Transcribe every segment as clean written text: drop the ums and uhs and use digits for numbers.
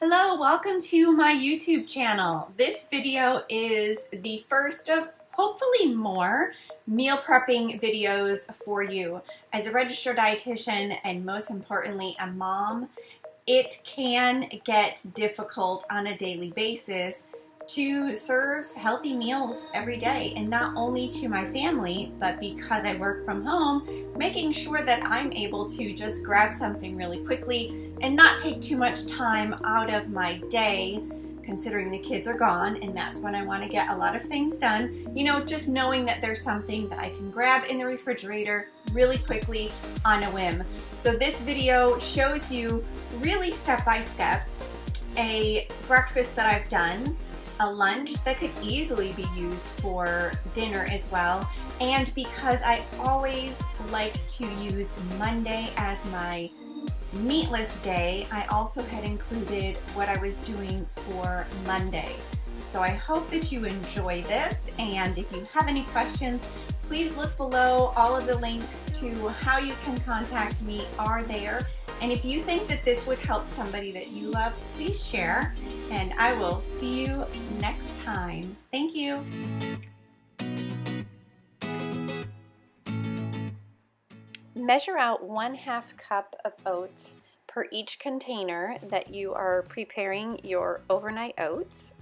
Hello, welcome to my YouTube channel. This video is the first of hopefully more meal prepping videos for you. As a registered dietitian and most importantly a mom, it can get difficult on a daily basis to serve healthy meals every day, and not only to my family, but because I work from home, making sure that I'm able to just grab something really quickly and not take too much time out of my day, considering the kids are gone, and that's when I want to get a lot of things done. You know, just knowing that there's something that I can grab in the refrigerator really quickly on a whim. So this video shows you really step by step a breakfast that I've done, a lunch that could easily be used for dinner as well. And because I always like to use Monday as my meatless day, I also had included what I was doing for Monday. So I hope that you enjoy this, and if you have any questions, please look below. All of the links to how you can contact me are there. And if you think that this would help somebody that you love, please share, and I will see you next time. Thank you. Measure out 1/2 cup of oats per each container that you are preparing your overnight oats.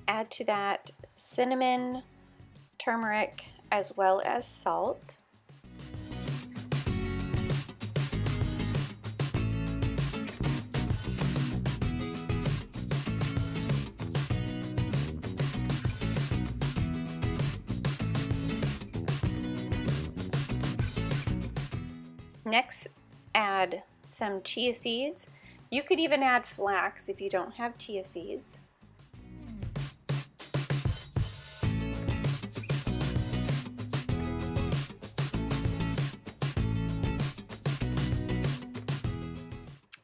Add to that cinnamon, turmeric, as well as salt. Next, add some chia seeds. You could even add flax if you don't have chia seeds.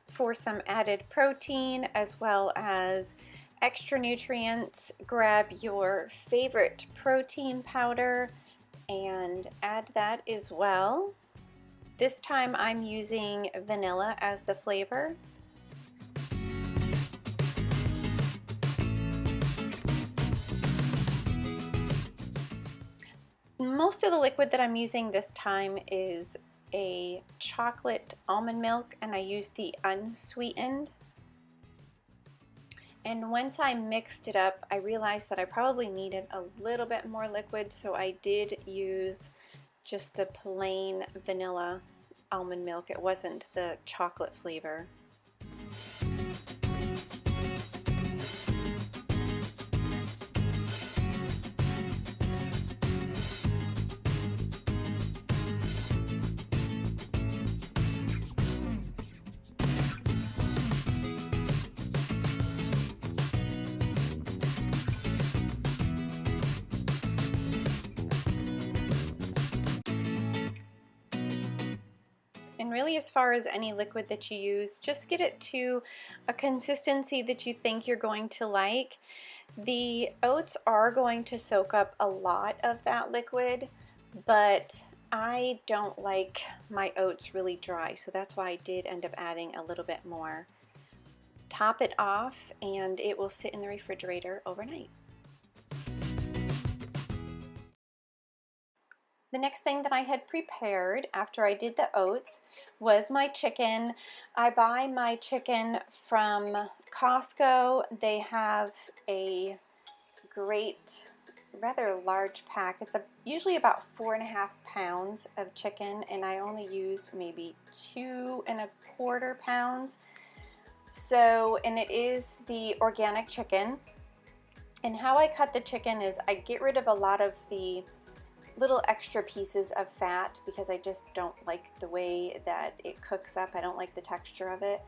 For some added protein as well as extra nutrients, grab your favorite protein powder and add that as well. This time I'm using vanilla as the flavor. Most of the liquid that I'm using this time is a chocolate almond milk, and I use the unsweetened. And once I mixed it up, I realized that I probably needed a little bit more liquid, so I did use just the plain vanilla almond milk. It wasn't the chocolate flavor. And really, as far as any liquid that you use, just get it to a consistency that you think you're going to like. The oats are going to soak up a lot of that liquid, but I don't like my oats really dry, so that's why I did end up adding a little bit more. Top it off, and it will sit in the refrigerator overnight. The next thing that I had prepared after I did the oats was my chicken. I buy my chicken from Costco. They have a great, rather large pack. It's usually about 4.5 pounds of chicken, and I only use maybe 2.25 pounds. So, and it is the organic chicken. And how I cut the chicken is I get rid of a lot of the little extra pieces of fat because I just don't like the way that it cooks up. I don't like the texture of it.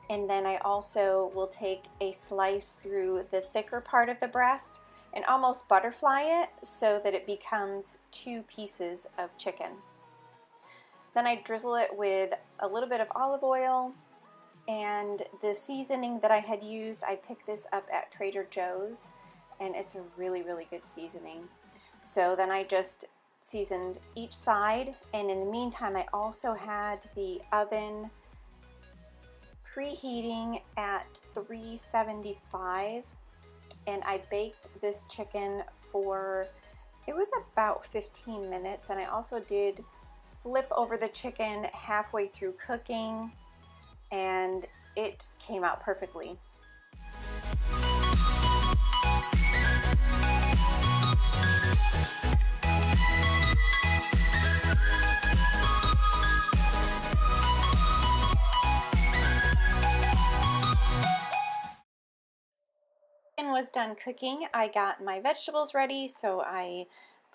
And then I also will take a slice through the thicker part of the breast and almost butterfly it so that it becomes 2 pieces of chicken. Then I drizzle it with a little bit of olive oil, and the seasoning that I had used, I picked this up at Trader Joe's, and it's a really, really good seasoning. So then I just seasoned each side, and in the meantime I also had the oven preheating at 375, and I baked this chicken for, it was about 15 minutes, and I also did flip over the chicken halfway through cooking, and it came out perfectly. Was done cooking, I got my vegetables ready, so I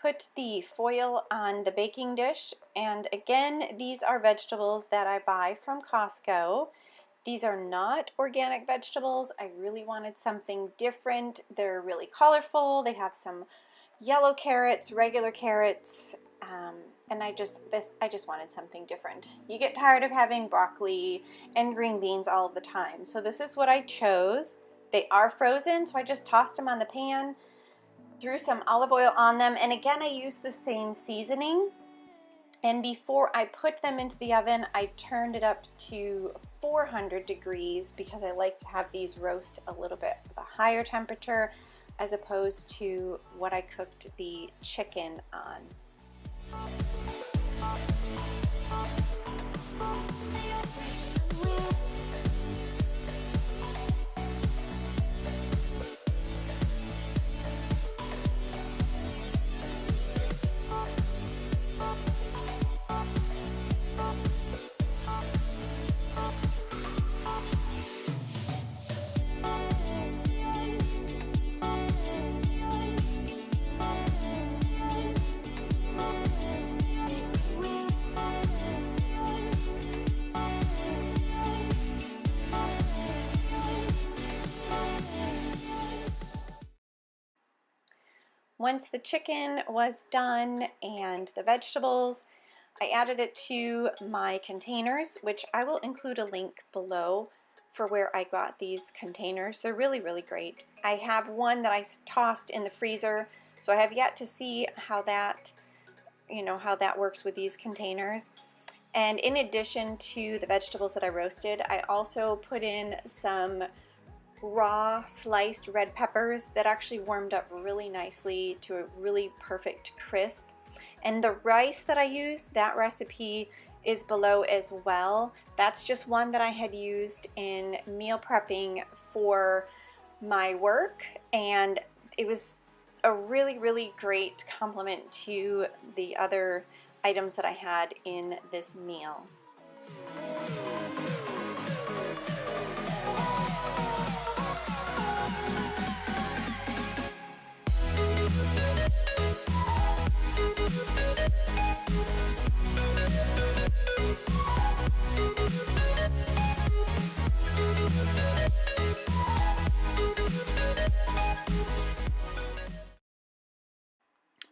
put the foil on the baking dish, and again, these are vegetables that I buy from Costco. These are not organic vegetables. I really wanted something different. They're really colorful. They have some yellow carrots, regular carrots, and I just wanted something different. You get tired of having broccoli and green beans all the time, so this is what I chose. They are frozen, so I just tossed them on the pan, threw some olive oil on them, and again I used the same seasoning. And before I put them into the oven, I turned it up to 400 degrees because I like to have these roast a little bit of a higher temperature as opposed to what I cooked the chicken on. Once the chicken was done and the vegetables, I added it to my containers, which I will include a link below for where I got these containers. They're really, really great. I have one that I tossed in the freezer, so I have yet to see how that, how that works with these containers. And in addition to the vegetables that I roasted, I also put in some raw sliced red peppers that actually warmed up really nicely to a really perfect crisp. And the rice that I used, that recipe is below as well. That's just one that I had used in meal prepping for my work, and it was a really, really great complement to the other items that I had in this meal.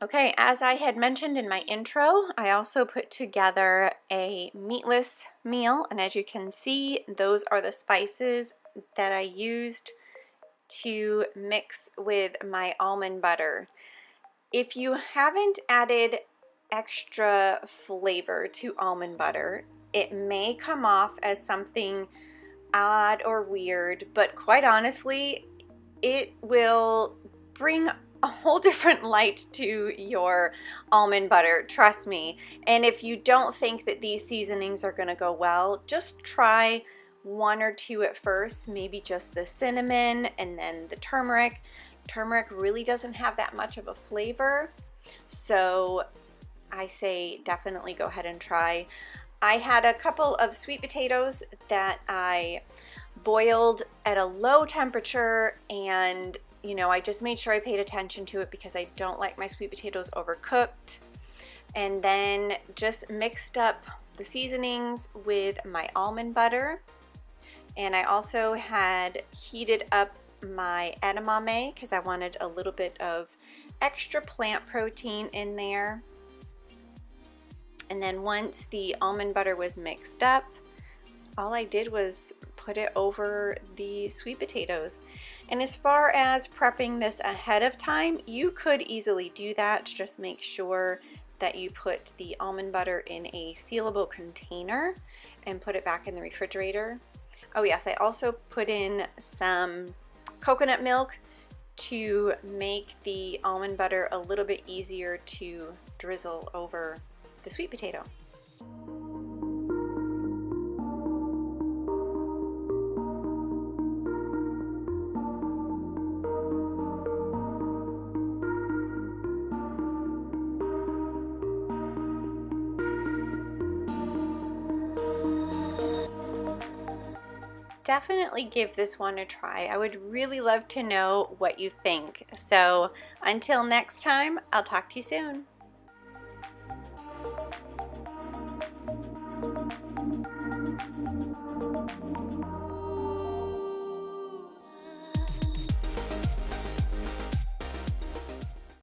Okay, as I had mentioned in my intro, I also put together a meatless meal, and as you can see, those are the spices that I used to mix with my almond butter. If you haven't added extra flavor to almond butter, it may come off as something odd or weird, but quite honestly, it will bring a whole different light to your almond butter, trust me. And if you don't think that these seasonings are going to go well, just try 1 or 2 at first, maybe just the cinnamon and then the turmeric. Turmeric really doesn't have that much of a flavor, so I say definitely go ahead and try. I had a couple of sweet potatoes that I boiled at a low temperature, and I just made sure I paid attention to it because I don't like my sweet potatoes overcooked. And then just mixed up the seasonings with my almond butter. And I also had heated up my edamame because I wanted a little bit of extra plant protein in there. And then once the almond butter was mixed up, all I did was put it over the sweet potatoes. And as far as prepping this ahead of time, you could easily do that. Just make sure that you put the almond butter in a sealable container and put it back in the refrigerator. Oh yes, I also put in some coconut milk to make the almond butter a little bit easier to drizzle over the sweet potato. Definitely give this one a try. I would really love to know what you think. So until next time, I'll talk to you soon.